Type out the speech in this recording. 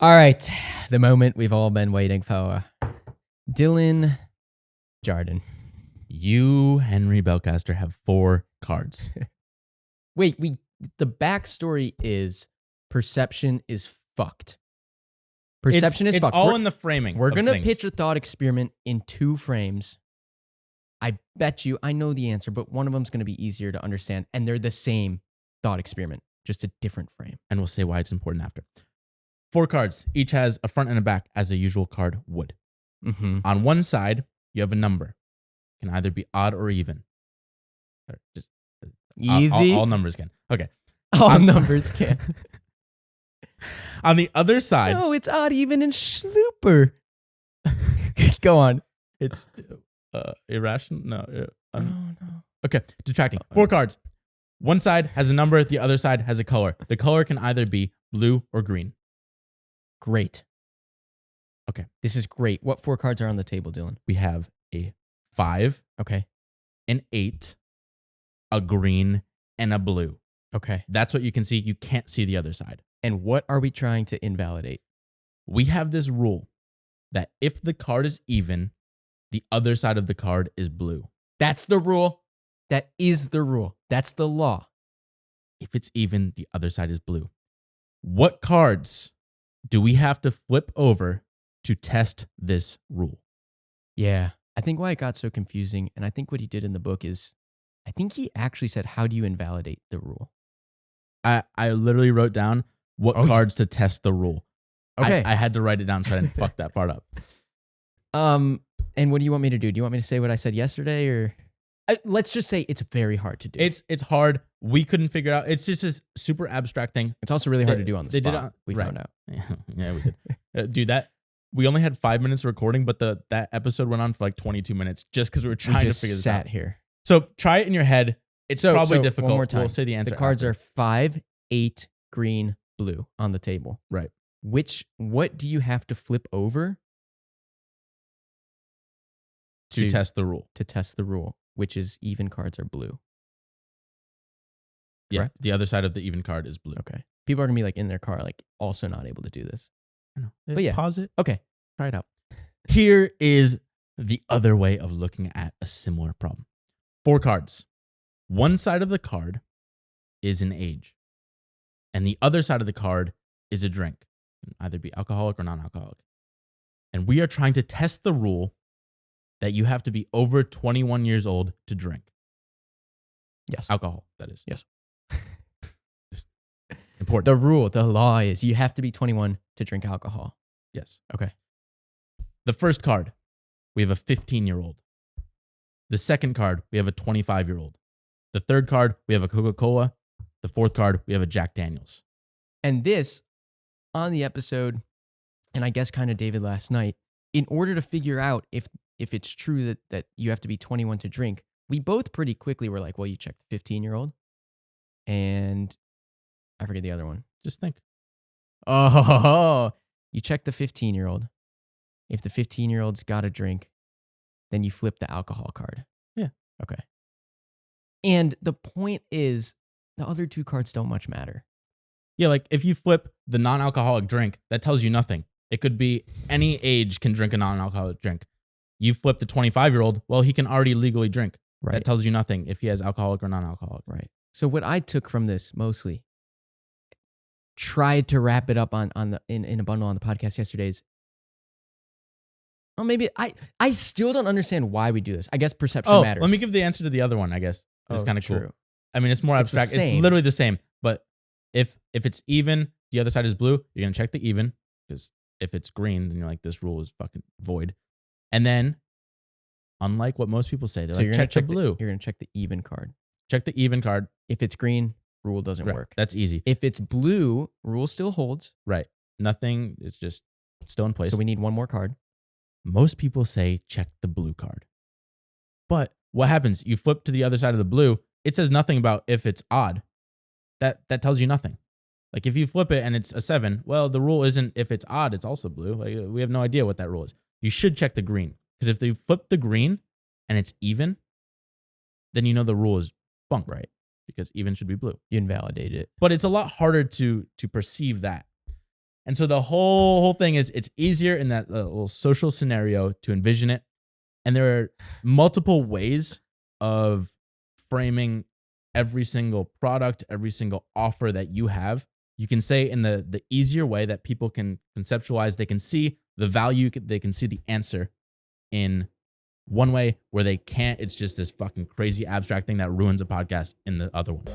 All right, the moment we've all been waiting for. Dylan Jardon. You, Henry Belcaster, have 4 cards. Wait, the backstory is perception is fucked. Perception is it's fucked. all in the framing. We're of going to things. pitch a thought experiment in 2 frames. I bet you, I know the answer, but one of them's going to be easier to understand, and they're the same thought experiment, just a different frame. And we'll say why it's important after. 4 cards. Each has a front and a back, as a usual card would. Mm-hmm. On one side, you have a number. It can either be odd or even. Or just Easy. All numbers can. Okay. All numbers can. On the other side, No, it's odd, even, and super. Go on. it's irrational. No. Oh, no. Okay, detracting. 4 cards. One side has a number, the other side has a color. The color can either be blue or green. Great. Okay. This is great. What 4 cards are on the table, Dylan? We have a 5, Okay. an 8, a green, and a blue. Okay. That's what you can see. You can't see the other side. And what are we trying to invalidate? We have this rule that if the card is even, the other side of the card is blue. That's the rule. That is the rule. That's the law. If it's even, the other side is blue. What cards do we have to flip over to test this rule? Yeah. I think why it got so confusing, and I think what he did in the book is, I think he actually said, how do you invalidate the rule? I literally wrote down what cards to test the rule. Okay. I had to write it down so I didn't fuck that part up. And what do you want me to do? Do you want me to say what I said yesterday, or let's just say it's very hard to do. It's hard. We couldn't figure out. It's just this super abstract thing. It's also really hard to do on the spot. Did it we right. found out. Yeah, we did. Dude, we only had 5 minutes of recording, but that episode went on for like 22 minutes just because we were trying to figure this out. Sat here. So try it in your head. It's probably difficult. One more time. We'll say the answer. The cards after. are 5, 8, green, blue on the table. Right. What do you have to flip over to test the rule? To test the rule, which is even cards are blue. Yeah. Correct? The other side of the even card is blue. Okay. People are gonna be like in their car, like also not able to do this. I know. But yeah. Pause it. Okay. Try it out. Here is the other way of looking at a similar problem. 4 cards. One side of the card is an age, and the other side of the card is a drink. It can either be alcoholic or non-alcoholic. And we are trying to test the rule that you have to be over 21 years old to drink. Yes. Alcohol, that is. Yes. Important. The rule, the law is you have to be 21 to drink alcohol. Yes. Okay. The first card, we have a 15-year-old. The second card, we have a 25-year-old. The third card, we have a Coca-Cola. The fourth card, we have a Jack Daniels. And this, on the episode, and I guess kind of David last night, in order to figure out if it's true that you have to be 21 to drink, we both pretty quickly were like, well, you check the 15-year-old. And I forget the other one. Just think. Oh, you check the 15-year-old. If the 15-year-old's got a drink, then you flip the alcohol card. Yeah. Okay. And the point is, the other 2 cards don't much matter. Yeah, like if you flip the non-alcoholic drink, that tells you nothing. It could be any age can drink a non-alcoholic drink. You flip the 25-year-old, well, he can already legally drink. Right. That tells you nothing if he has alcoholic or non-alcoholic. Right. So what I took from this mostly, tried to wrap it up in a bundle on the podcast yesterday is, well, maybe I still don't understand why we do this. I guess perception matters. Let me give the answer to the other one, I guess. It's kind of cool. True. I mean, it's more abstract. It's literally the same. But if it's even, the other side is blue, you're going to check the even. Because if it's green, then you're like, this rule is fucking void. And then, unlike what most people say, they're like, check the blue. You're going to check the even card. Check the even card. If it's green, rule doesn't work. That's easy. If it's blue, rule still holds. Right. Nothing. It's just still in place. So we need one more card. Most people say check the blue card. But what happens? You flip to the other side of the blue. It says nothing about if it's odd. That tells you nothing. Like if you flip it and it's a 7, well, the rule isn't if it's odd, it's also blue. Like we have no idea what that rule is. You should check the green. Because if they flip the green and it's even, then you know the rule is bunk. Right. Because even should be blue. You invalidate it. But it's a lot harder to perceive that. And so the whole thing is it's easier in that little social scenario to envision it. And there are multiple ways of framing every single product, every single offer that you have. You can say in the easier way that people can conceptualize, they can see the value, they can see the answer in one way. Where they can't, it's just this fucking crazy abstract thing that ruins a podcast in the other one.